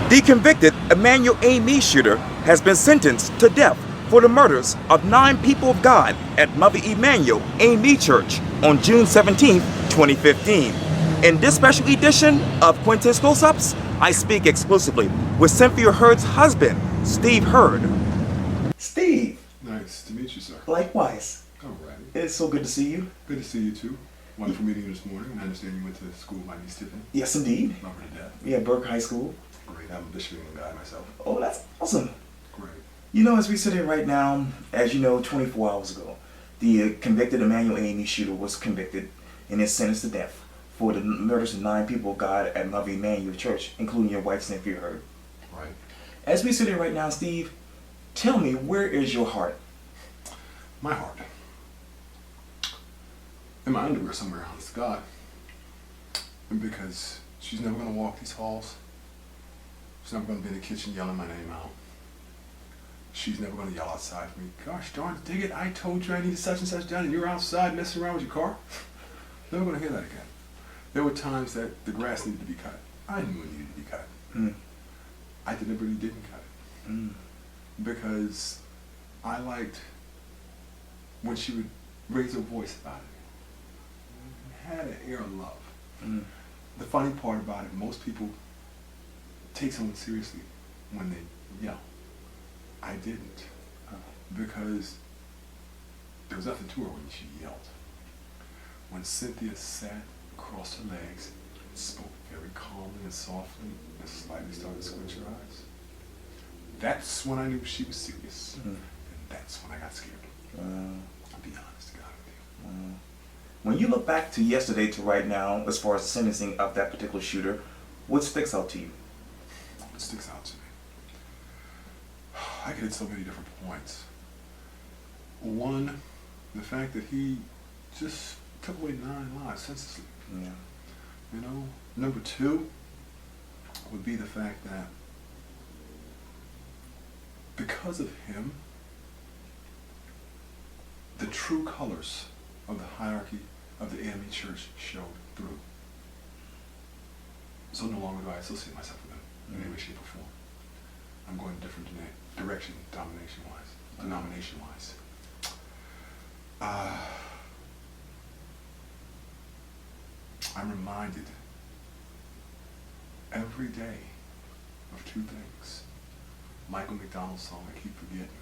The convicted Emanuel AME shooter has been sentenced to death for the murders of 9 people of God at Mother Emanuel AME Church on June 17, 2015. In this special edition of Quintin's Close-Ups, I speak exclusively with Cynthia Hurd's husband, Steve Hurd. Steve. Nice to meet you, sir. Likewise. All right. It's so good to see you. Good to see you, too. Wonderful meeting you this morning. I understand you went to school with my niece, Tiffany. Yes, indeed. Love her to death. Yeah, Burke High School. Great. I'm a Bishop guy myself. Oh, that's awesome. Great. You know, as we sit here right now, as you know, 24 hours ago, the convicted Emanuel AME shooter was convicted and is sentenced to death for the murders of 9 people of God at Mother Emanuel Church, including your wife, Cynthia Hurd. Right. As we sit here right now, Steve, tell me, where is your heart? My heart. In my underwear somewhere, honest to God. And because she's never going to walk these halls. She's never going to be in the kitchen yelling my name out. She's never going to yell outside for me, gosh darn it, dig it, I told you I needed such and such done and you're outside messing around with your car. Never going to hear that again. There were times that the grass needed to be cut. I knew it needed to be cut. I deliberately didn't cut it. Because I liked when she would raise her voice about it. Had an air of love. The funny part about it, most people take someone seriously when they yell. I didn't. Because there was nothing to her when she yelled. When Cynthia sat across her legs and spoke very calmly and softly and slightly started to squint her eyes, that's when I knew she was serious. And that's when I got scared. I'll be honest, God with you. When you look back to yesterday to right now, as far as the sentencing of that particular shooter, what sticks out to you? What sticks out to me? I could hit so many different points. One, the fact that he just took away 9 lives senselessly. Yeah. You know? Number 2 would be the fact that because of him, the true colors of the hierarchy of the AME Church showed through. So no longer do I associate myself with them in any way, shape, or form. I'm going a different direction, denomination-wise. I'm reminded every day of 2 things. Michael McDonald's song, I Keep Forgetting.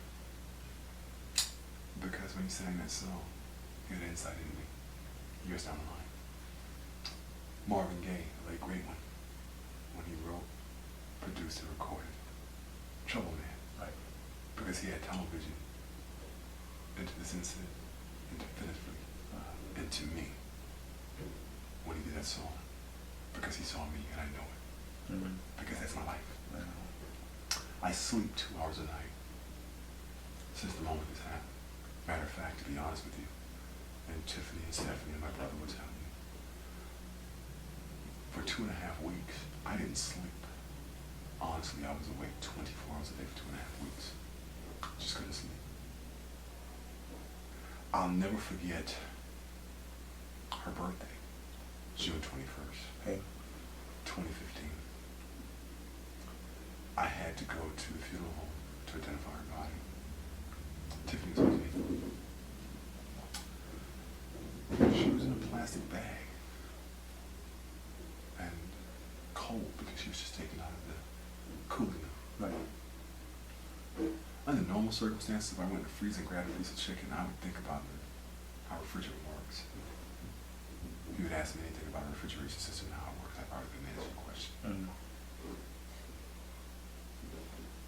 Because when he sang that song, he had insight into me, years down the line. Marvin Gaye, a late great one, when he wrote, produced, and recorded Trouble Man, right? Because he had tunnel vision into this incident, and definitively into me when he did that song. Because he saw me and I know it. Because that's my life. I sleep 2 hours a night since the moment this happened. Matter of fact, to be honest with you, and Tiffany and Stephanie and my brother will tell you, for 2.5 weeks, I didn't sleep. Honestly, I was awake 24 hours a day for 2.5 weeks. Just couldn't sleep. I'll never forget her birthday, June 21st, 2015. I had to go to the funeral home to identify her body. Tiffany was with me. She was in a plastic bag and cold because she was just taken out of the cooling room. Right. Under normal circumstances, if I went to freeze and grabbed a piece of chicken, I would think about how refrigerator works. If you would ask me anything about a refrigeration system and how it works, I probably couldn't answer your question.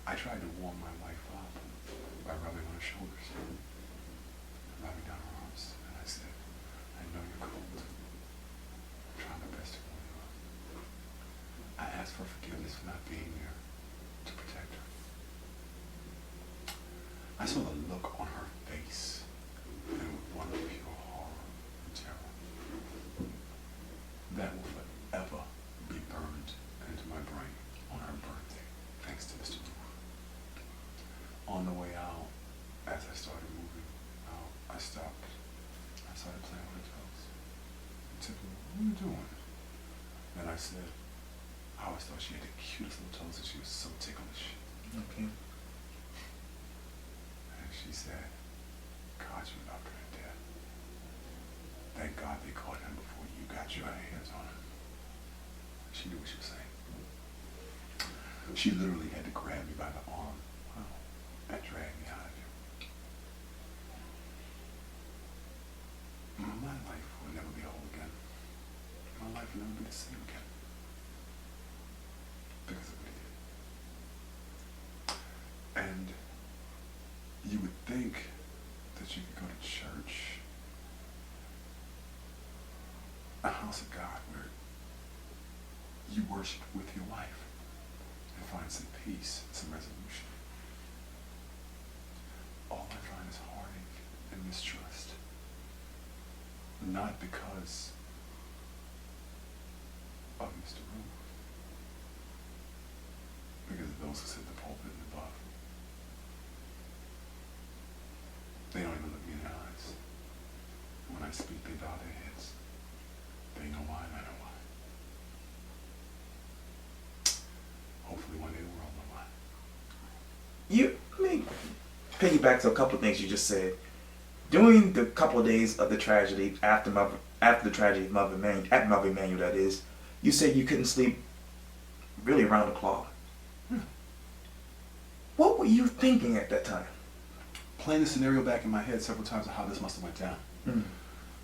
I tried to warm my wife up by rubbing on her shoulders, rubbing down her arms, and I said, I know you're cold. I'm trying my best to warm you up. I asked for forgiveness for not being there to protect her. I saw the look on her face, and it was one of pure horror and terror. That will forever be burned into my brain on her birthday, thanks to Mr. Moore. On the way out, as I started moving out, I stopped. I started playing with her toes. Tiffany, what are you doing? And I said, I always thought she had the cutest little toes, and she was She knew what she was saying. She literally had to grab me by the arm and drag me out of there. My life will never be whole again. My life will never be the same again. Because of what he did. And you would think that you could go to church, a house of God where you worship with your wife and find some peace, some resolution. All I find is heartache and mistrust. Not because of Mr. Ruth, because of those who sit in the pulpit and above. They don't even look me in the eyes. When I speak, they bow their heads. They know why and I know why. Hopefully one day the world will know why. Let me piggyback to a couple of things you just said. During the couple of days of the tragedy, after the tragedy of Mother Emanuel, that is, you said you couldn't sleep really around the clock. What were you thinking at that time? Playing the scenario back in my head several times of how this must have went down.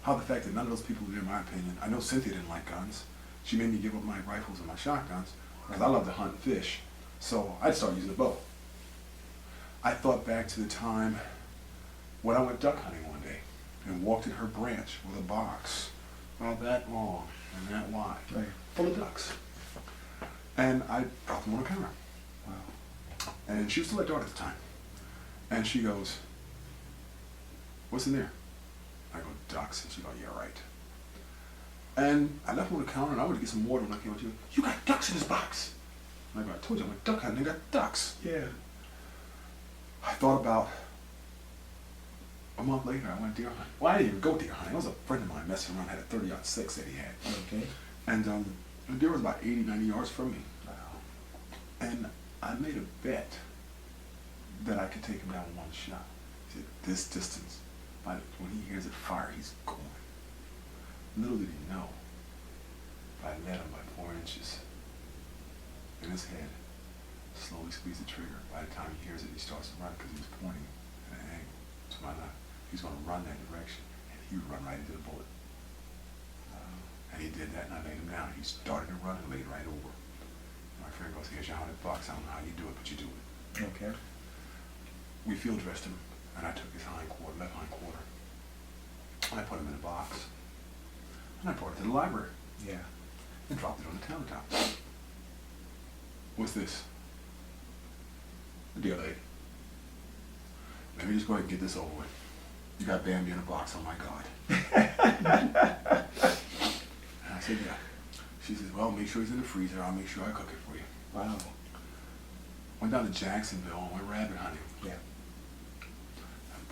How the fact that none of those people were in my opinion. I know Cynthia didn't like guns. She made me give up my rifles and my shotguns because I love to hunt and fish. So I'd start using a bow. I thought back to the time when I went duck hunting one day and walked in her branch with a box about that long and that wide, full of ducks. And I brought them on a camera. Wow. And she was still at daughter at the time. And she goes, "What's in there?" I go, "Ducks." And she goes, "Yeah, right." And I left them on the counter and I went to get some water when I came out. She goes, "You got ducks in this box." And I go, "I told you I went duck hunting, they got ducks." Yeah. I thought about a month later, I went deer hunting. Well, I didn't even go deer hunting. It was a friend of mine messing around, had a 30-06 that he had. Okay. And the deer was about 80, 90 yards from me. Wow. And I made a bet that I could take him down with one shot. He said, this distance, when he hears it fire, he's going. Little did he know, I led him by 4 inches. In his head, slowly squeeze the trigger. By the time he hears it, he starts to run because he was pointing at an angle to my left. He's going to run that direction, and he would run right into the bullet. And he did that, and I laid him down. He started to run and laid right over. My friend goes, "Here's your $100. I don't know how you do it, but you do it." Okay. We field dressed him, and I took his left hind quarter, and I put him in a box, and I brought it to the library. Yeah. And dropped it on the countertop. What's this? A dear lady. Let me just go ahead and get this over with. You got Bambi in a box, oh my God. And I said, yeah. She says, well, make sure he's in the freezer. I'll make sure I cook it for you. Wow. Went down to Jacksonville and went rabbit hunting. Yeah. I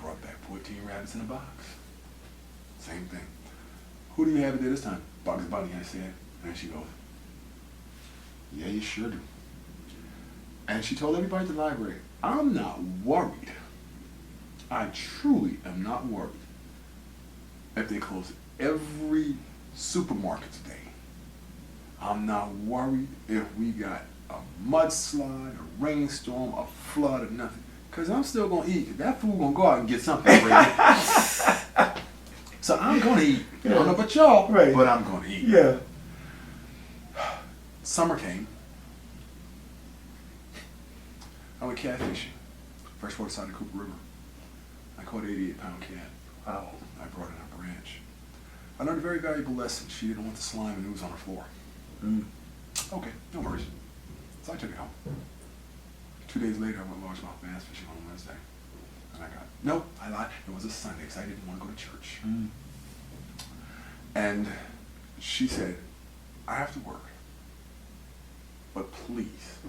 brought back 14 rabbits in a box. Same thing. Who do you have it there this time? Bugs Bunny, I said. And she goes, yeah, you sure do. And she told everybody at the library, I'm not worried. I truly am not worried if they close every supermarket today. I'm not worried if we got a mudslide, a rainstorm, a flood, or nothing. Because I'm still going to eat. That fool going to go out and get something ready. So I'm going to eat. I don't know about y'all, but I'm going to eat. Yeah. Summer came. I went catfishing. Freshwater side of Cooper River. I caught an 88-pound cat. Wow. I brought it on a branch. I learned a very valuable lesson. She didn't want the slime and ooze on her floor. Okay, no worries. So I took it home. 2 days later, I went largemouth bass fishing on Wednesday. And I got, nope, I lied. It was a Sunday because I didn't want to go to church. And she said, I have to work, but please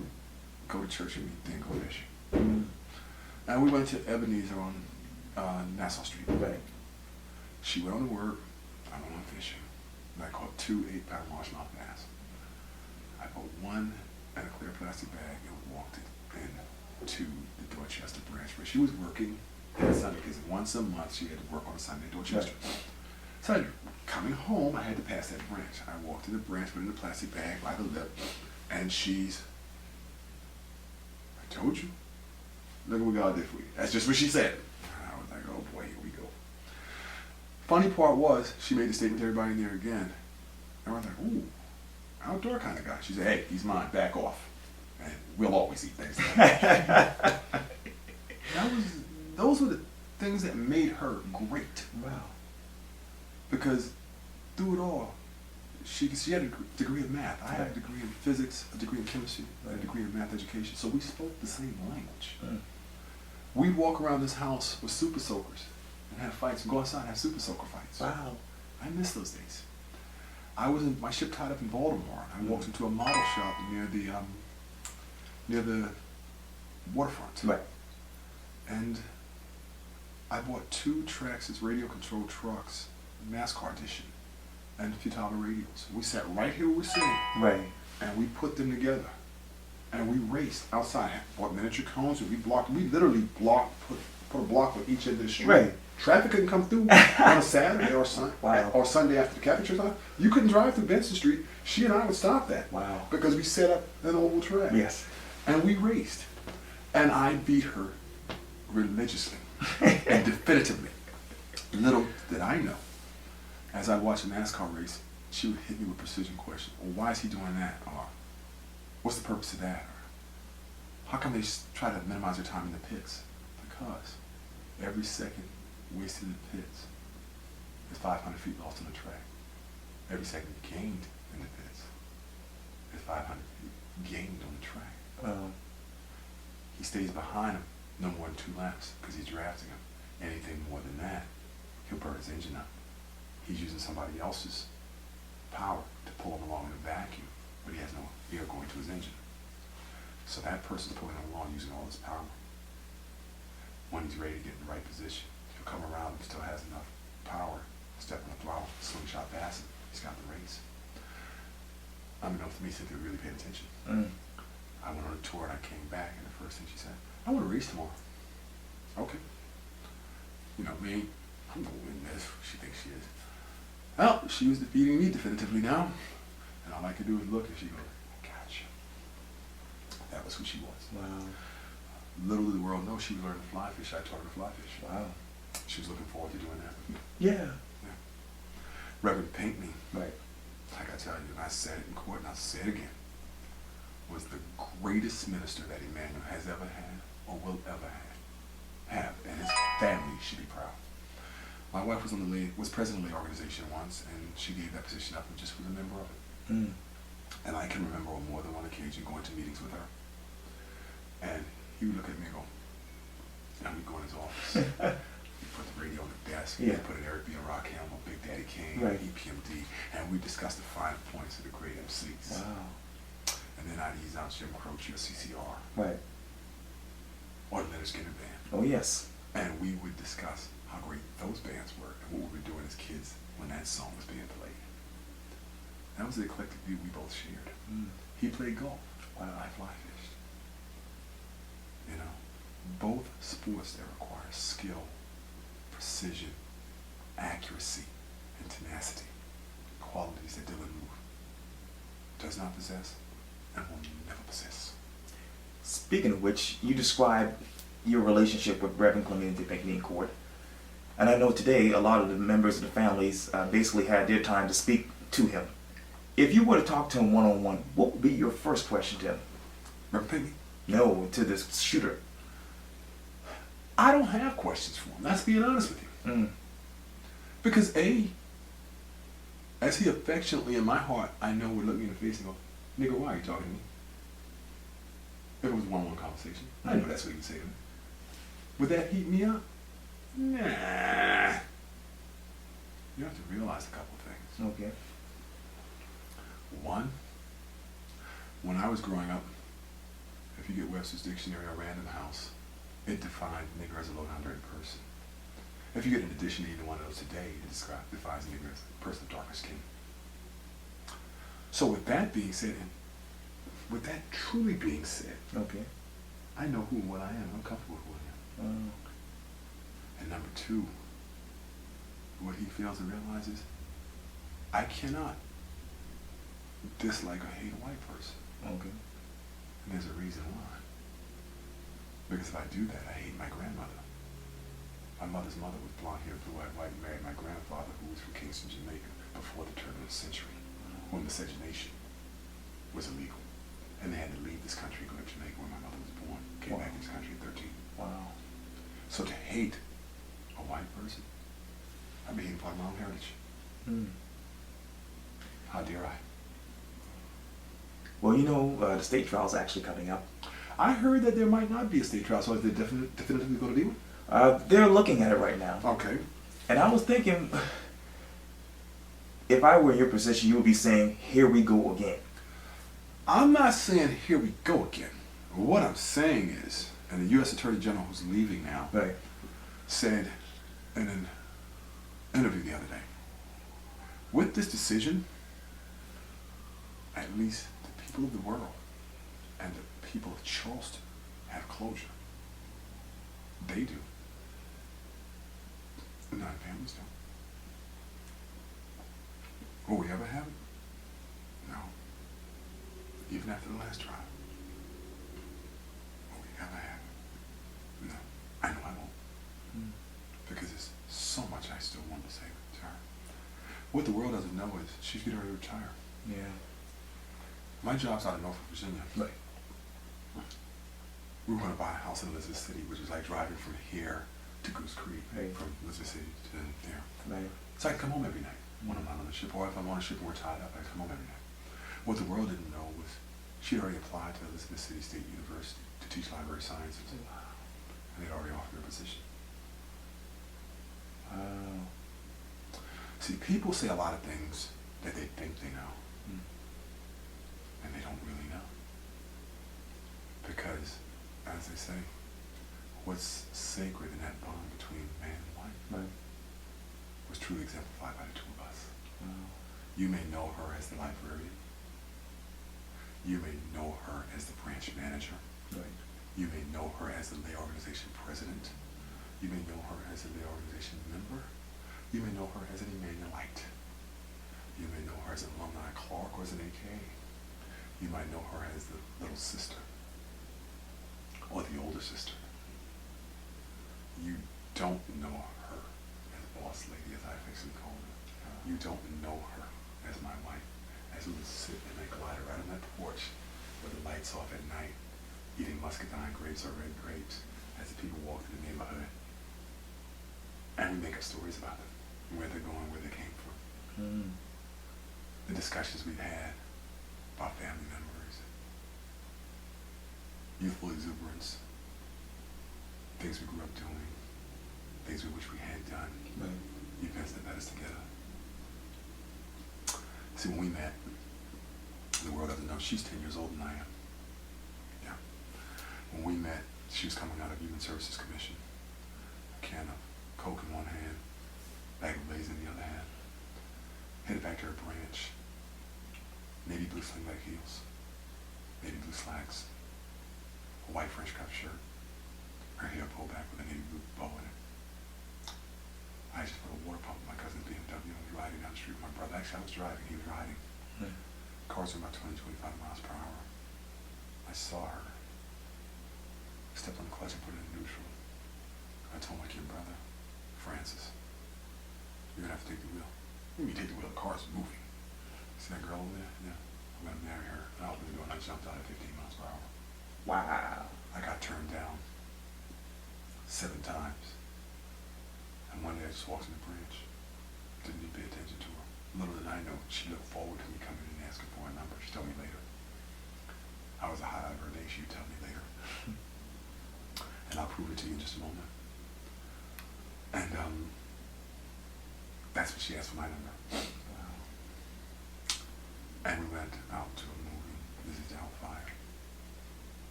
go to church with me, then go fishing. And we went to Ebenezer on Nassau Street. Right. She went on to work, I went on fishing, and I caught 2 8-pound largemouth bass. I put one in a clear plastic bag and walked it into the Dorchester branch where she was working that Sunday, because once a month she had to work on a Sunday at Dorchester. So coming home, I had to pass that branch. I walked to the branch, put it in a plastic bag by the lip, and I told you, look what God did for you. That's just what she said. I was like, oh boy, here we go. Funny part was, she made the statement to everybody in there again. And I was like, ooh, outdoor kind of guy. She said, hey, he's mine, back off. And we'll always eat things like that. Those were the things that made her great. Wow. Because through it all, she had a degree of math. I had a degree in physics, a degree in chemistry, a degree in math education. So we spoke the same language. We'd walk around this house with super soakers and have fights, and go outside and have super soaker fights. Wow. I miss those days. I was in my ship tied up in Baltimore. I walked into a model shop near the waterfront. Right. And I bought 2 Traxxas radio controlled trucks, NASCAR edition, and a few Futaba radios. We sat right here where we're sitting. Right. And we put them together. And we raced outside. Bought miniature cones, and we literally put a block with each end of the street. Right. Traffic couldn't come through on a Saturday or Sunday after the Catholic church time. You couldn't drive through Benson Street. She and I would stop that. Wow. Because we set up an oval track. Yes. And we raced. And I beat her religiously and definitively. Little did I know, as I watched a NASCAR race, she would hit me with precision questions. Well, why is he doing that? Or what's the purpose of that? Or how come they try to minimize their time in the pits? Because every second wasted in the pits is 500 feet lost on the track. Every second gained in the pits is 500 feet gained on the track. He stays behind him no more than 2 laps because he's drafting him. Anything more than that, he'll burn his engine up. He's using somebody else's power to pull him along in a vacuum, but he has no air going to his engine. So that person's pulling him along using all his power. When he's ready to get in the right position, he'll come around and still has enough power, step on the throttle, slingshot past him. He's got the race. I mean, to me, Cynthia really paid attention. I went on a tour and I came back, and the first thing she said, I want to race tomorrow. Okay. You know me, I'm going to win this. She thinks she is. Well, she was defeating me definitively now. And all I could do was look, and she goes, gotcha. That was who she was. Wow. Little did the world know she was learning to fly fish. I taught her to fly fish. Wow. She was looking forward to doing that with me. Yeah. Reverend Pinckney, Right. like I tell you, and I said it in court and I'll say it again, was the greatest minister that Emanuel has ever had or will ever have, and his family should be proud. My wife was president of the organization once, and she gave that position up and just was a member of it. And I can remember on more than one occasion going to meetings with her, and he would look at me and go, and we'd go in his office. He'd put the radio on the desk, he'd put an Eric B. and Rakim on Big Daddy Kane, EPMD, and we'd discuss the fine points of the great MCs. Wow. And then I'd ease out Jim Croce or CCR. Right. Or the Leonard Skinner Band. Oh, yes. And we would discuss how great those bands were and what we were doing as kids when that song was being played. That was the eclectic view we both shared. He played golf while I fly fished. You know, both sports that require skill, precision, accuracy, and tenacity, qualities that Dylan Roof does not possess and will never possess. Speaking of which, you described your relationship with Reverend Clemente Pinckney in court. And I know today a lot of the members of the families basically had their time to speak to him. If you were to talk to him one-on-one, what would be your first question to him? Reverend Pinckney? No, to the shooter. I don't have questions for him. That's being honest with you. Because A, as he affectionately in my heart, I know would look me in the face and go, nigga, why are you talking to me? If it was a one-on-one conversation, I know that's what he would say to me. Would that heat me up? Nah. You have to realize a couple things. Okay. One, when I was growing up, if you get Webster's Dictionary or Random House, it defined nigger as a low-down person. If you get an edition of either one of those today, it defines nigger as a person of darker skin. So with that being said, and with that truly being said, Okay. I know who and what I am. I'm comfortable with who I am. And number two, what he fails to realize is, I cannot dislike or hate a white person. Okay. And there's a reason why. Because if I do that, I hate my grandmother. My mother's mother was blonde-haired, blue-eyed, white, and married my grandfather, who was from Kingston, Jamaica, before the turn of the century, when miscegenation was illegal. And they had to leave this country and go to Jamaica where my mother was born. Came back to this country at 13. Wow. So to hate a white person, I'd be hating part of my own heritage. How dare I? Well, the state trial's actually coming up. I heard that there might not be a state trial, so is there definitively going to be one? They're looking at it right now. Okay. And I was thinking, if I were in your position, you would be saying, here we go again. I'm not saying here we go again. What I'm saying is, and the U.S. Attorney General who's leaving now Right. said in an interview the other day, with this decision, at least the people of the world and the people of Charleston have closure. They do. Non-families don't. Will we ever have it? No. Even after the last trial. Will we ever have it? No. I know I won't. Because there's so much I still want to say to her. What the world doesn't know is she's getting ready to retire. Yeah. My job's out of Norfolk, Virginia. Right. We were going to buy a house in Elizabeth City, which is like driving from here to Goose Creek, Right. from Elizabeth City to there. Right. So I come home every night when I'm not on the ship, or if I'm on a ship and we're tied up, I come home every night. What the world didn't know was she'd already applied to Elizabeth City State University to teach library sciences, and they'd already offered her a position. Wow. See, people say a lot of things that they think they know, and they don't really know. Because, as they say, what's sacred in that bond between man and wife Right. was truly exemplified by the two of us. Wow. You may know her as the librarian. You may know her as the branch manager. Right. You may know her as the lay organization president. You may know her as a lay organization member. You may know her as an Emmanuelite. You may know her as an alumni Clark or as an AKA. You might know her as the little sister or the older sister. You don't know her as boss lady, as I affectionately call her. You don't know her as my wife, as we would sit in a glider right on that porch with the lights off at night, eating muscadine grapes or red grapes as the people walk through the neighborhood. And we make up stories about them, where they're going, where they came from. The discussions we've had about family memories, youthful exuberance, things we grew up doing, things we wish we had done, Right. events that led us together. See, when we met, the world doesn't know, she's 10 years older than I am. Yeah. When we met, she was coming out of Human Services Commission, a can of Coke in one hand, bag of Lay's in the other hand, headed back to her branch, navy blue slingback heels, navy blue slacks, a white French cuff shirt, her hair pulled back with a navy blue bow in it. I just put a water pump in my cousin's BMW and was riding down the street with my brother. Actually, I was driving, he was riding. Cars were about 20, 25 miles per hour. I saw her, stepped on the clutch and put it in neutral. I told my kid brother, Francis, you're gonna have to take the wheel. When you take the wheel, the car's moving. See that girl over there? Yeah. I'm gonna marry her. And I opened the door and I jumped out at 15 miles per hour. Wow. I got turned down 7 times. And one day I just walked in the branch. Didn't even pay attention to her. Little did I know, she looked forward to me coming in and asking for a number. She told me later. I was a highlight of her day, she would tell me later. And I'll prove it to you in just a moment. And that's when she asked for my number. And we went out to a movie, Mrs. Doubtfire.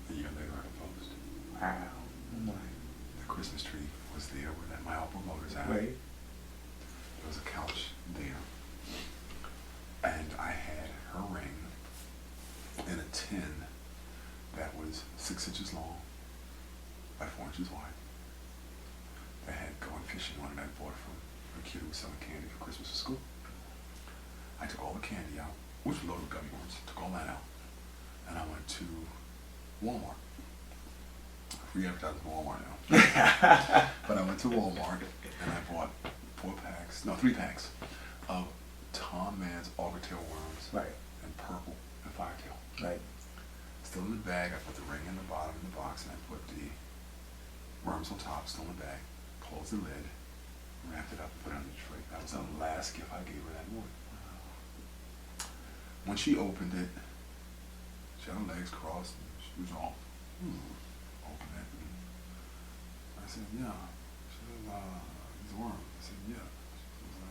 A year later I proposed. Wow. Oh my. The Christmas tree was there where that my Opel Motors at. Right. There was a couch there. And I had her ring in a tin that was 6 inches long by 4 inches wide. That had going fishing on it. I bought it from a a kid who was selling candy for Christmas for school. I took all the candy out, which was loaded with gummy worms, took all that out, and I went to Walmart. Free advertising for Walmart now. But I went to Walmart and I bought 3 packs of Tom Mann's auger tail worms, Right. and purple and firetail. Right. Still in the bag, I put the ring in the bottom of the box and I put the worms on top, still in the bag, closed the lid, wrapped it up and put it on the tray. That was the last gift I gave her that morning. When she opened it, she had her legs crossed and she was all, open it. And I said, yeah. She said, it's a worm. I said, yeah. She said,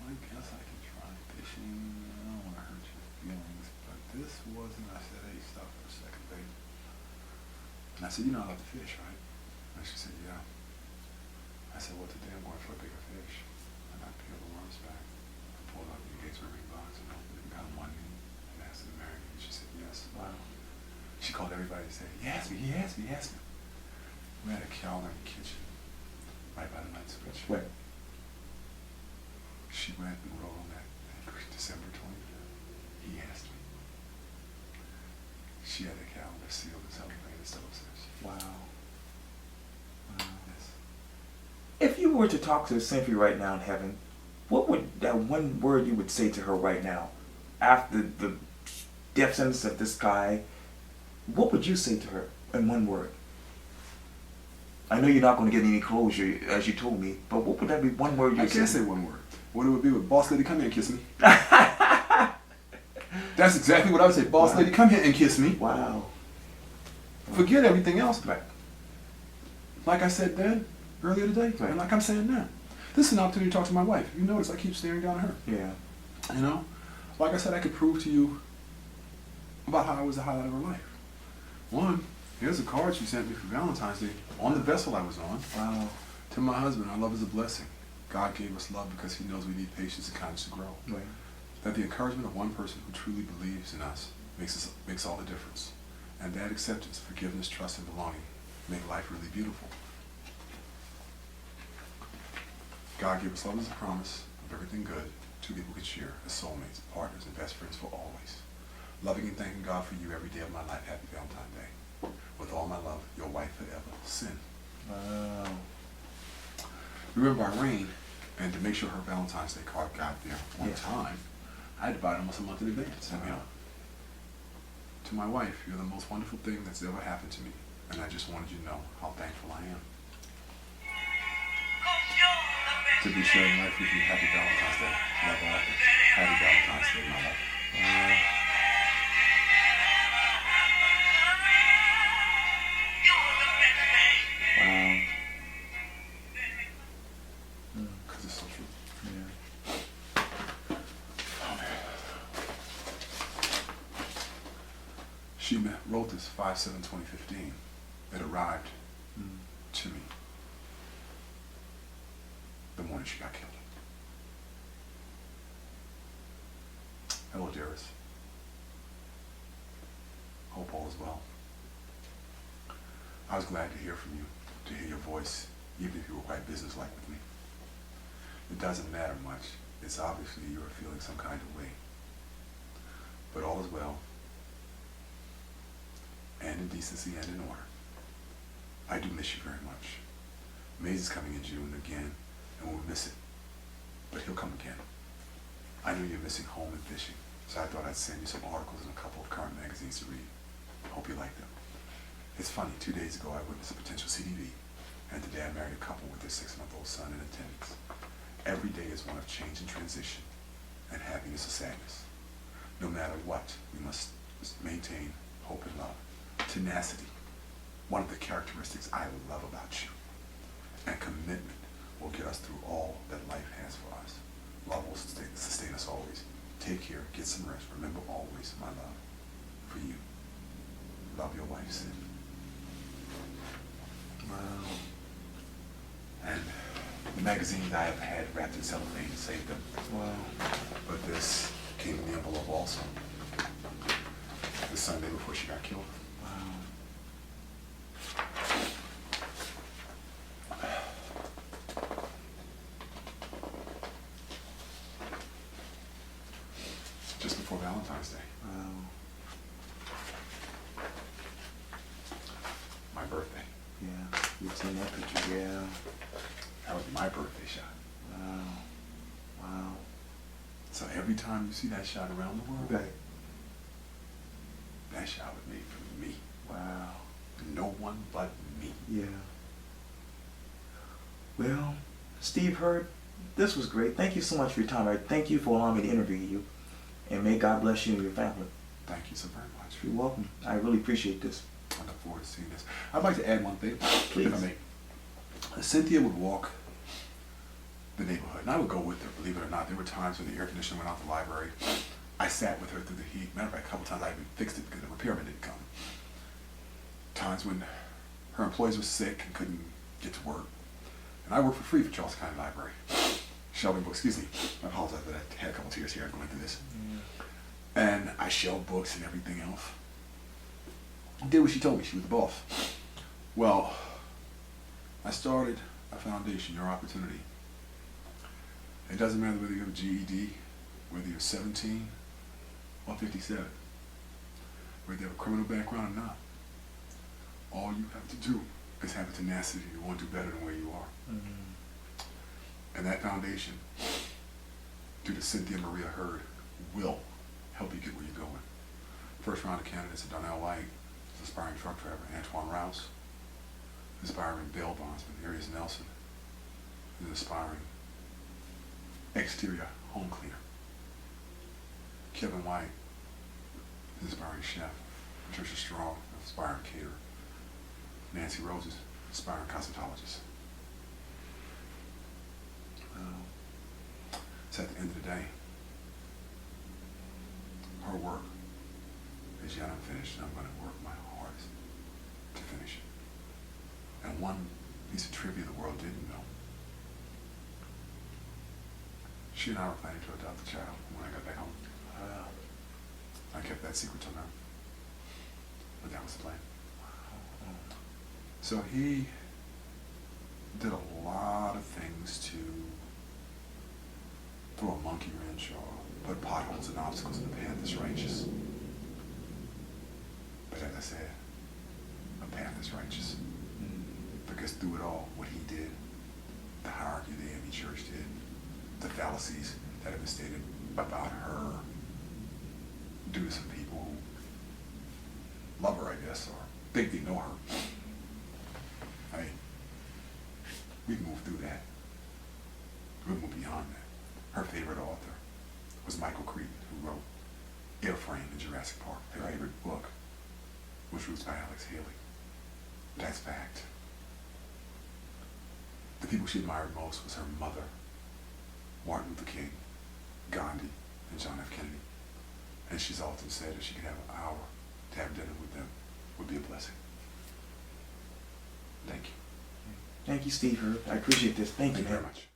I guess I can try fishing. I don't want to hurt your feelings, but this wasn't. I said, hey, stop for a second, babe. And I said, you know I love to fish, right? And she said, yeah. I said, well, today I'm going for a bigger fish. And I peeled the worms back. I pulled out the engagement ring box and opened it and got money and asked her to marry me. And she said, yes. Wow. She called everybody and said, he asked me, he asked me, he asked me. We had a calendar in the kitchen, right by the light switch. Right. She went and wrote on that December 25th. He asked me. She had a calendar sealed and celebrated. It's still upstairs. Wow. Yes. If you were to talk to Cynthia right now in heaven, what would that one word you would say to her right now, after the death sentence of this guy? What would you say to her in one word? I know you're not going to get any closure, as you told me, but what would that be one word you I say? can't say one word. What it would be with boss lady, come here and kiss me. That's exactly what I would say. Boss lady, come here and kiss me. Wow. Forget everything else. Right. Like I said then, earlier today, Right. and like I'm saying now. This is an opportunity to talk to my wife. You notice I keep staring down at her. Yeah. You know? Like I said, I could prove to you about how I was the highlight of her life. One, here's a card she sent me for Valentine's Day on the vessel I was on. Wow. To my husband, our love is a blessing. God gave us love because he knows we need patience and kindness to grow. Right. That the encouragement of one person who truly believes in us makes all the difference. And that acceptance, forgiveness, trust, and belonging make life really beautiful. God gave us love as a promise of everything good two people can share as soulmates, partners, and best friends for always. Loving and thanking God for you every day of my life. Happy Valentine's Day. With all my love, your wife forever, Sin. Wow. Remember Irene, and to make sure her Valentine's Day card got there on Yeah. time, I had to buy it almost a month in advance. Wow. You know, to my wife, you're the most wonderful thing that's ever happened to me, and I just wanted you to know how thankful I am. To be sharing life with you. Happy Valentine's Day. Love all. Happy Valentine's Day, my love. Wow. Because it's so true. Yeah. Oh, man. She wrote this 5/7/2015. It arrived to me the morning she got killed. Hello, dearest. Hope all is well. I was glad to hear from you, to hear your voice, even if you were quite businesslike with me. It doesn't matter much. It's obviously you are feeling some kind of way. But all is well, and in decency and in order. I do miss you very much. Maze is coming in June again, and we'll miss it. But he'll come again. I know you're missing home and fishing, so I thought I'd send you some articles in a couple of current magazines to read. Hope you like them. It's funny, 2 days ago I witnessed a potential CDV, and today I married a couple with their 6-month-old son in attendance. Every day is one of change and transition, and happiness or sadness. No matter what, we must maintain hope and love. Tenacity, one of the characteristics I love about you. And commitment will get us through all that life has for us. Love will sustain us always. Take care, get some rest. Remember always my love for you. Love your wife, Sid. Wow. And the magazines I have had wrapped in cellophane to save them. Wow. But this came in the envelope also. The Sunday before she got killed. Wow. seen that picture, yeah. That was my birthday shot. Wow. Wow. So every time you see that shot around the world, Right. that shot was made for me. Wow. No one but me. Yeah. Well, Steve Hurd, this was great. Thank you so much for your time. I thank you for allowing me to interview you. And may God bless you and your family. Thank you so very much. You're welcome. I really appreciate this. I look forward to seeing this. I'd like to add one thing, Please. if I may. Cynthia would walk the neighborhood, and I would go with her, believe it or not. There were times when the air conditioner went out the library. I sat with her through the heat. Matter of fact, a couple times I even fixed it because the repairman didn't come. Times when her employees were sick and couldn't get to work. And I worked for free for Charleston County Library. Shelving books, excuse me. I apologize, but I had a couple tears here going through this. And I shelved books and everything else. I did what she told me. She was the boss. Well, I started a foundation, Your Opportunity. It doesn't matter whether you have a GED, whether you're 17 or 57, whether you have a criminal background or not. All you have to do is have a tenacity to want to do better than where you are. And that foundation, through the Cynthia Maria Hurd, will help you get where you're going. First round of candidates are Donnell White, aspiring truck driver, Antoine Rouse, aspiring bail bondsman, Arias Nelson, an aspiring exterior home cleaner. Kevin White, an aspiring chef. Patricia Strong, an aspiring caterer. Nancy Roses, aspiring cosmetologist. So at the end of the day, her work is yet unfinished, and I'm going to work my hardest to finish it. And one piece of trivia the world didn't know. She and I were planning to adopt a child when I got back home. I kept that secret till now. But that was the plan. So he did a lot of things to throw a monkey wrench or put potholes and obstacles in the path that's righteous. But as I said, a path that's righteous. Because through it all, what he did, the hierarchy the AME Church did, the fallacies that have been stated about her due to some people who love her, I guess, or think they know her. I mean, we've moved through that. We've moved beyond that. Her favorite author was Michael Crichton, who wrote Airframe in Jurassic Park. Her favorite book was Roots by Alex Haley. That's fact. The people she admired most was her mother, Martin Luther King, Gandhi, and John F. Kennedy. And she's often said if she could have an hour to have dinner with them, would be a blessing. Thank you. Thank you, Steve Hurd. I appreciate this. Thank you, Thank you man. very much.